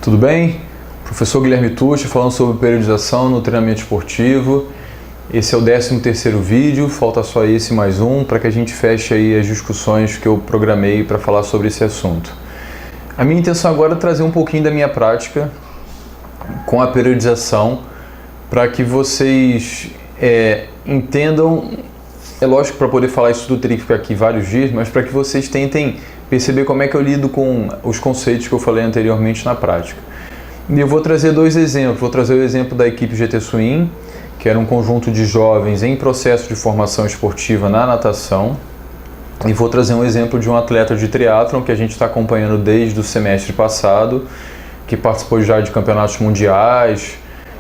Tudo bem? Professor Guilherme Tucci falando sobre periodização no treinamento esportivo. Esse é o 13º vídeo, falta só esse mais um para que a gente feche aí as discussões que eu programei para falar sobre esse assunto. A minha intenção agora é trazer um pouquinho da minha prática com a periodização para que vocês entendam. É lógico, para poder falar isso tudo teria que ficar aqui vários dias, mas para que vocês tentem perceber como é que eu lido com os conceitos que eu falei anteriormente na prática. E eu vou trazer dois exemplos. Vou trazer o exemplo da equipe GT Swim, que era um conjunto de jovens em processo de formação esportiva na natação. E vou trazer um exemplo de um atleta de triatlon que a gente está acompanhando desde o semestre passado, que participou já de campeonatos mundiais,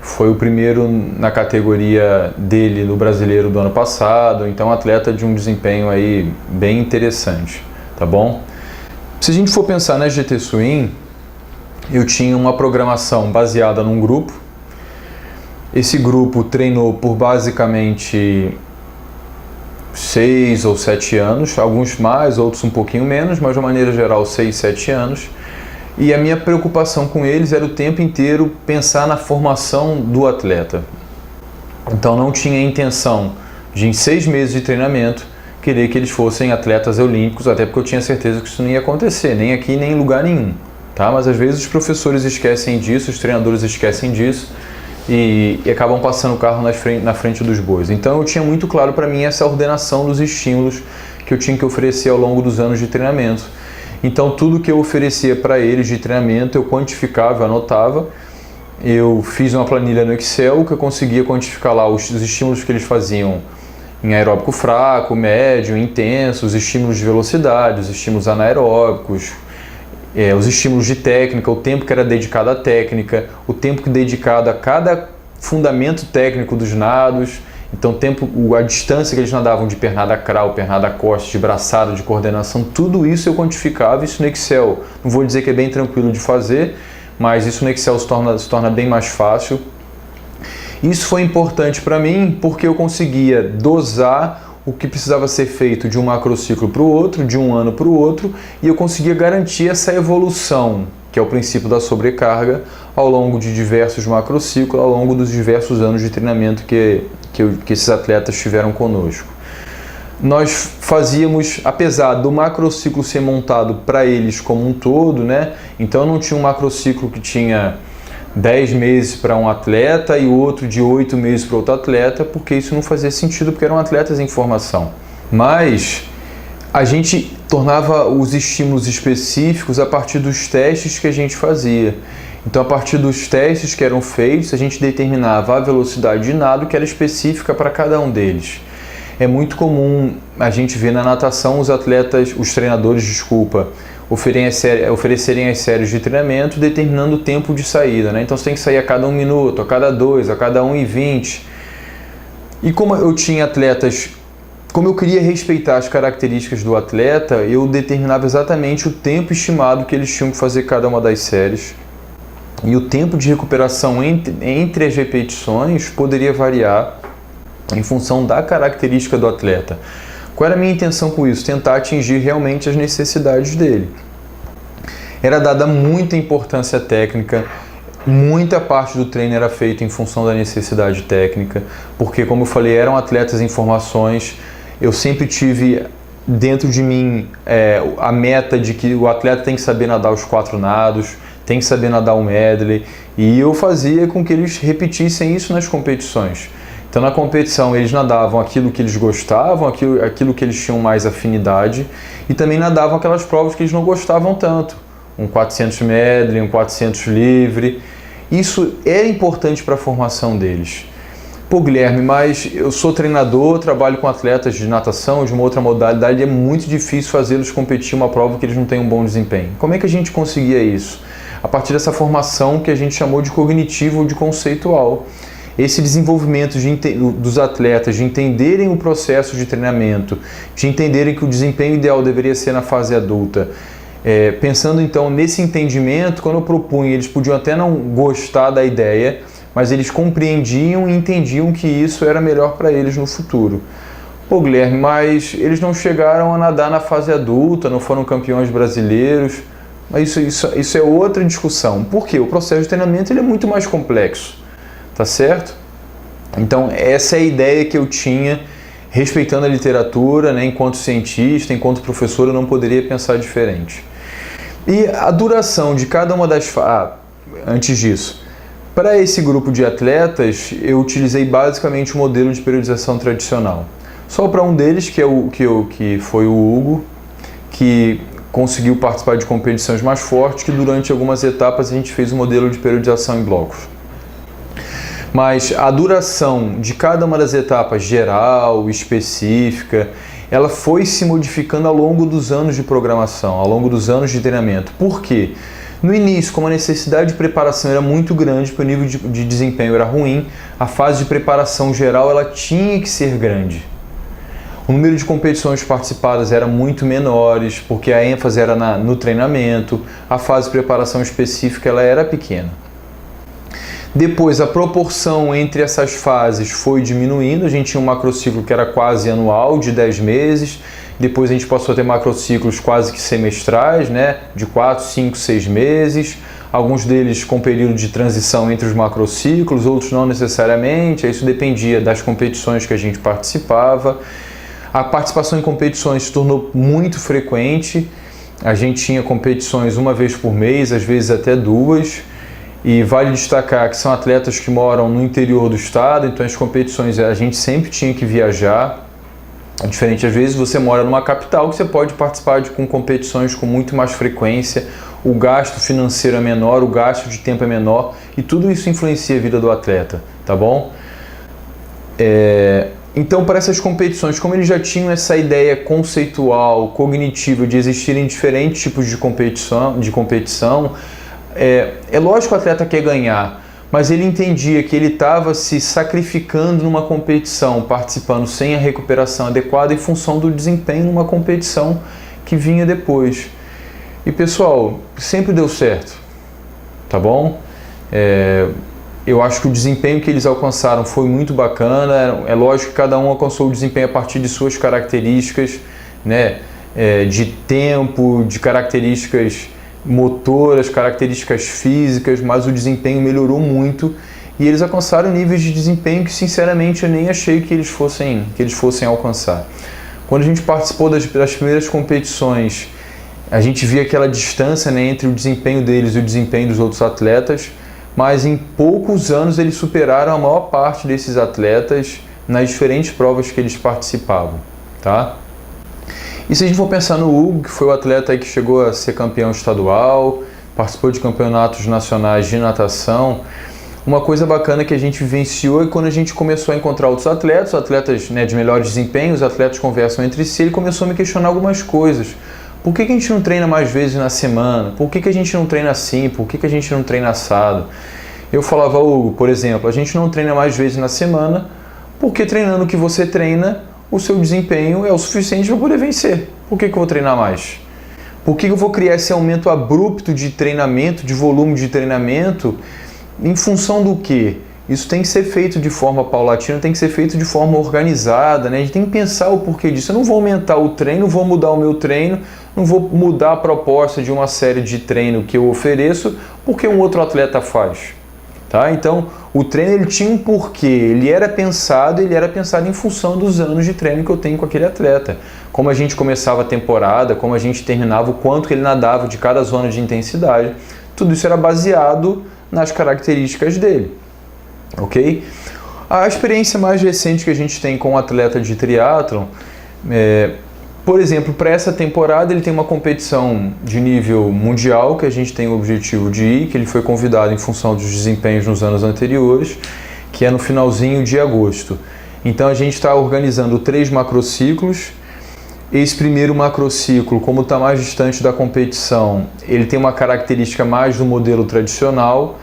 foi o primeiro na categoria dele no brasileiro do ano passado, então atleta de um desempenho aí bem interessante, tá bom? Se a gente for pensar na GT Swim, eu tinha uma programação baseada num grupo. Esse grupo treinou por basicamente 6 ou 7 anos, alguns mais, outros um pouquinho menos, mas de uma maneira geral 6, 7 anos. E a minha preocupação com eles era o tempo inteiro pensar na formação do atleta. Então não tinha a intenção de, em 6 meses de treinamento, querer que eles fossem atletas olímpicos, até porque eu tinha certeza que isso não ia acontecer, nem aqui nem em lugar nenhum. Tá? Mas às vezes os professores esquecem disso, os treinadores esquecem disso e acabam passando o carro na frente dos bois. Então eu tinha muito claro para mim essa ordenação dos estímulos que eu tinha que oferecer ao longo dos anos de treinamento. Então tudo que eu oferecia para eles de treinamento eu quantificava, eu anotava. Eu fiz uma planilha no Excel que eu conseguia quantificar lá os estímulos que eles faziam em aeróbico fraco, médio, intenso, os estímulos de velocidade, os estímulos anaeróbicos, os estímulos de técnica, o tempo que era dedicado à técnica, o tempo que dedicado a cada fundamento técnico dos nados. Então a distância que eles nadavam de pernada crawl, pernada costa, de braçada, de coordenação, tudo isso eu quantificava, isso no Excel. Não vou dizer que é bem tranquilo de fazer, mas isso no Excel se torna bem mais fácil. Isso foi importante para mim porque eu conseguia dosar o que precisava ser feito de um macrociclo para o outro, de um ano para o outro, e eu conseguia garantir essa evolução, que é o princípio da sobrecarga, ao longo de diversos macrociclos, ao longo dos diversos anos de treinamento que esses atletas tiveram conosco. Nós fazíamos, apesar do macrociclo ser montado para eles como um todo, né? Então não tinha um macrociclo que tinha 10 meses para um atleta e outro de 8 meses para outro atleta, porque isso não fazia sentido, porque eram atletas em formação. Mas a gente tornava os estímulos específicos a partir dos testes que a gente fazia. Então, a partir dos testes que eram feitos, a gente determinava a velocidade de nado que era específica para cada um deles. É muito comum a gente ver na natação os treinadores, oferecerem as séries de treinamento determinando o tempo de saída, né? Então, você tem que sair a cada 1 minuto, a cada 2, a cada 1:20. E como eu tinha atletas, como eu queria respeitar as características do atleta, eu determinava exatamente o tempo estimado que eles tinham que fazer cada uma das séries. E o tempo de recuperação entre as repetições poderia variar em função da característica do atleta. Qual era a minha intenção com isso? Tentar atingir realmente as necessidades dele. Era dada muita importância técnica, muita parte do treino era feita em função da necessidade técnica, porque, como eu falei, eram atletas em formações. Eu sempre tive dentro de mim a meta de que o atleta tem que saber nadar os 4 nados, tem que saber nadar um medley, e eu fazia com que eles repetissem isso nas competições. Então na competição eles nadavam aquilo que eles gostavam, aquilo que eles tinham mais afinidade, e também nadavam aquelas provas que eles não gostavam tanto, um 400 medley, um 400 livre. Isso é importante para a formação deles. Pô, Guilherme, mas eu sou treinador, trabalho com atletas de natação, de uma outra modalidade, é muito difícil fazê-los competir uma prova que eles não têm um bom desempenho. Como é que a gente conseguia isso? A partir dessa formação que a gente chamou de cognitivo ou de conceitual. Esse desenvolvimento dos atletas de entenderem o processo de treinamento, de entenderem que o desempenho ideal deveria ser na fase adulta. Pensando então nesse entendimento, quando eu propunha, eles podiam até não gostar da ideia, mas eles compreendiam e entendiam que isso era melhor para eles no futuro. Pô, Guilherme, mas eles não chegaram a nadar na fase adulta, não foram campeões brasileiros. Mas isso é outra discussão. Por quê? O processo de treinamento ele é muito mais complexo, tá certo? Então, essa é a ideia que eu tinha, respeitando a literatura, né? Enquanto cientista, enquanto professor, eu não poderia pensar diferente. E a duração de cada uma das antes disso, para esse grupo de atletas, eu utilizei basicamente o modelo de periodização tradicional. Só para um deles, que foi o Hugo, que conseguiu participar de competições mais fortes, que durante algumas etapas a gente fez o modelo de periodização em blocos. Mas a duração de cada uma das etapas, geral, específica, ela foi se modificando ao longo dos anos de programação, ao longo dos anos de treinamento. Por quê? No início, como a necessidade de preparação era muito grande, porque o nível de desempenho era ruim, a fase de preparação geral ela tinha que ser grande. O número de competições participadas era muito menores, porque a ênfase era no treinamento, a fase de preparação específica ela era pequena. Depois, a proporção entre essas fases foi diminuindo, a gente tinha um macrociclo que era quase anual, de 10 meses, depois a gente passou a ter macrociclos quase que semestrais, né, de 4, 5, 6 meses, alguns deles com período de transição entre os macrociclos, outros não necessariamente, isso dependia das competições que a gente participava. A participação em competições se tornou muito frequente, a gente tinha competições uma vez por mês, às vezes até duas, e vale destacar que são atletas que moram no interior do estado, então as competições a gente sempre tinha que viajar. É diferente, às vezes você mora numa capital que você pode participar com competições com muito mais frequência, o gasto financeiro é menor, o gasto de tempo é menor e tudo isso influencia a vida do atleta, tá bom? Então, para essas competições, como eles já tinham essa ideia conceitual, cognitiva de existirem diferentes tipos de competição, é lógico que o atleta quer ganhar, mas ele entendia que ele estava se sacrificando numa competição, participando sem a recuperação adequada em função do desempenho numa competição que vinha depois. E pessoal, sempre deu certo, tá bom? Eu acho que o desempenho que eles alcançaram foi muito bacana, é lógico que cada um alcançou o desempenho a partir de suas características, né? De tempo, de características motoras, características físicas, mas o desempenho melhorou muito e eles alcançaram níveis de desempenho que sinceramente eu nem achei que eles fossem alcançar. Quando a gente participou das primeiras competições, a gente via aquela distância, né, entre o desempenho deles e o desempenho dos outros atletas, mas em poucos anos eles superaram a maior parte desses atletas nas diferentes provas que eles participavam, tá? E se a gente for pensar no Hugo, que foi o atleta aí que chegou a ser campeão estadual, participou de campeonatos nacionais de natação, uma coisa bacana que a gente vivenciou é quando a gente começou a encontrar outros atletas, né, de melhores desempenhos, os atletas conversam entre si, ele começou a me questionar algumas coisas. Por que a gente não treina mais vezes na semana? Por que a gente não treina assim? Por que a gente não treina assado? Eu falava, Hugo, por exemplo, a gente não treina mais vezes na semana porque treinando o que você treina, o seu desempenho é o suficiente para poder vencer. Por que eu vou treinar mais? Por que eu vou criar esse aumento abrupto de treinamento, de volume de treinamento, em função do quê? Isso tem que ser feito de forma paulatina, tem que ser feito de forma organizada, né? A gente tem que pensar o porquê disso. Eu não vou aumentar o treino, não vou mudar o meu treino, não vou mudar a proposta de uma série de treino que eu ofereço porque um outro atleta faz. Tá? Então, o treino ele tinha um porquê, ele era pensado em função dos anos de treino que eu tenho com aquele atleta. Como a gente começava a temporada, como a gente terminava, o quanto que ele nadava de cada zona de intensidade, tudo isso era baseado nas características dele, ok? A experiência mais recente que a gente tem com o atleta de triatlon, por exemplo, para essa temporada ele tem uma competição de nível mundial que a gente tem o objetivo de ir, que ele foi convidado em função dos desempenhos nos anos anteriores, que é no finalzinho de agosto. Então a gente está organizando 3 macrociclos. Esse primeiro macrociclo, como está mais distante da competição, ele tem uma característica mais do modelo tradicional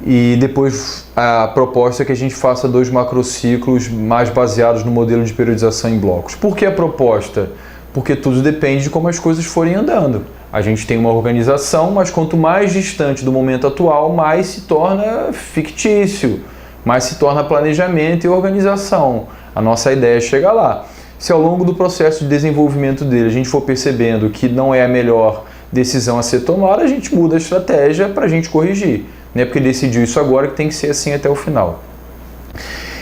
e depois a proposta é que a gente faça 2 macrociclos mais baseados no modelo de periodização em blocos. Por que a proposta? Porque tudo depende de como as coisas forem andando. A gente tem uma organização, mas quanto mais distante do momento atual, mais se torna fictício, mais se torna planejamento e organização. A nossa ideia é chegar lá. Se ao longo do processo de desenvolvimento dele a gente for percebendo que não é a melhor decisão a ser tomada, a gente muda a estratégia para a gente corrigir. Não é porque decidiu isso agora que tem que ser assim até o final.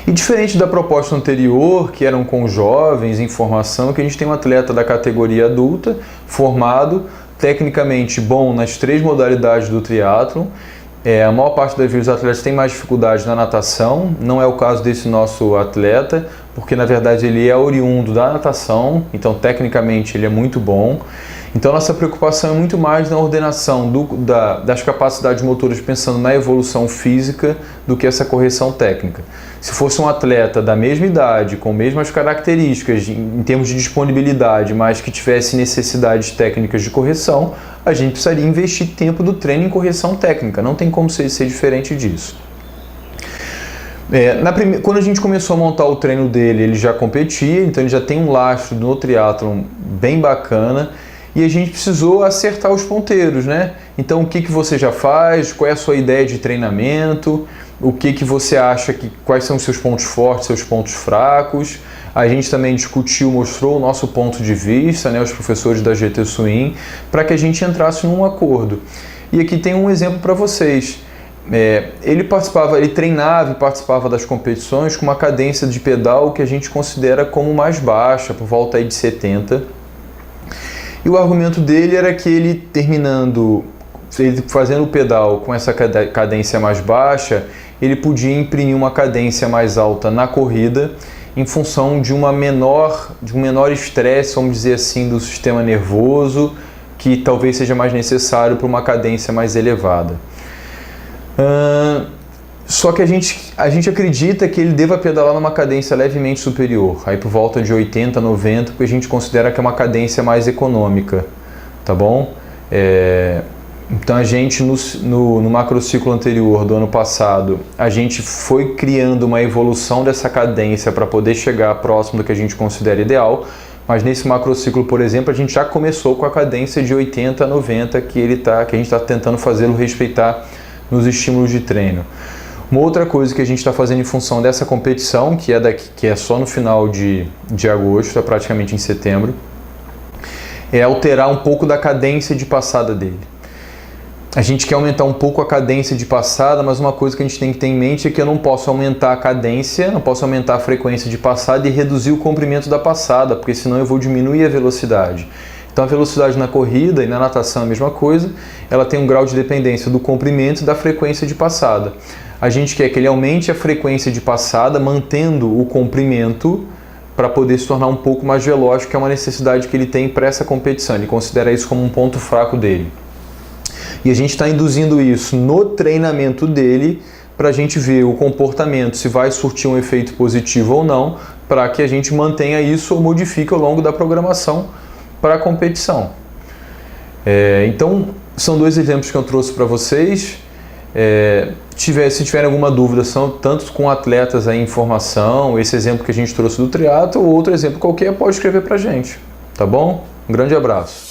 E diferente da proposta anterior, que eram com jovens em formação, que a gente tem um atleta da categoria adulta, formado, tecnicamente bom nas 3 modalidades do triatlon. A maior parte das vezes os atletas tem mais dificuldade na natação, não é o caso desse nosso atleta, porque na verdade ele é oriundo da natação, então tecnicamente ele é muito bom. Então nossa preocupação é muito mais na ordenação das capacidades motoras, pensando na evolução física, do que essa correção técnica. Se fosse um atleta da mesma idade, com mesmas características em termos de disponibilidade, mas que tivesse necessidades técnicas de correção, a gente precisaria investir tempo do treino em correção técnica, não tem como ser diferente disso. Quando a gente começou a montar o treino dele, ele já competia, então ele já tem um lastro no triatlon bem bacana, e a gente precisou acertar os ponteiros, né? Então o que você já faz, qual é a sua ideia de treinamento, o que você acha, quais são os seus pontos fortes, seus pontos fracos. A gente também discutiu, mostrou o nosso ponto de vista, né, os professores da GT Swim, para que a gente entrasse num acordo. E aqui tem um exemplo para vocês. Ele treinava e participava das competições com uma cadência de pedal que a gente considera como mais baixa, por volta aí de 70. E o argumento dele era que ele fazendo o pedal com essa cadência mais baixa, ele podia imprimir uma cadência mais alta na corrida em função de um menor estresse, vamos dizer assim, do sistema nervoso, que talvez seja mais necessário para uma cadência mais elevada. Só que a gente acredita que ele deva pedalar numa cadência levemente superior, aí por volta de 80, 90, porque a gente considera que é uma cadência mais econômica, tá bom? Então a gente no macrociclo anterior do ano passado, a gente foi criando uma evolução dessa cadência para poder chegar próximo do que a gente considera ideal, mas nesse macrociclo, por exemplo, a gente já começou com a cadência de 80 a 90 que a gente está tentando fazê-lo respeitar nos estímulos de treino. Uma outra coisa que a gente está fazendo em função dessa competição, que é só no final de agosto, é praticamente em setembro, é alterar um pouco da cadência de passada dele. A gente quer aumentar um pouco a cadência de passada, mas uma coisa que a gente tem que ter em mente é que eu não posso aumentar a cadência, não posso aumentar a frequência de passada e reduzir o comprimento da passada, porque senão eu vou diminuir a velocidade. Então a velocidade na corrida e na natação é a mesma coisa, ela tem um grau de dependência do comprimento e da frequência de passada. A gente quer que ele aumente a frequência de passada, mantendo o comprimento, para poder se tornar um pouco mais veloz, que é uma necessidade que ele tem para essa competição. Ele considera isso como um ponto fraco dele. E a gente está induzindo isso no treinamento dele, para a gente ver o comportamento, se vai surtir um efeito positivo ou não, para que a gente mantenha isso ou modifique ao longo da programação para a competição. Então, são 2 exemplos que eu trouxe para vocês. Se tiverem alguma dúvida, são tanto com atletas aí em formação, esse exemplo que a gente trouxe do triatlo, ou outro exemplo qualquer, pode escrever para a gente, tá bom? Um grande abraço.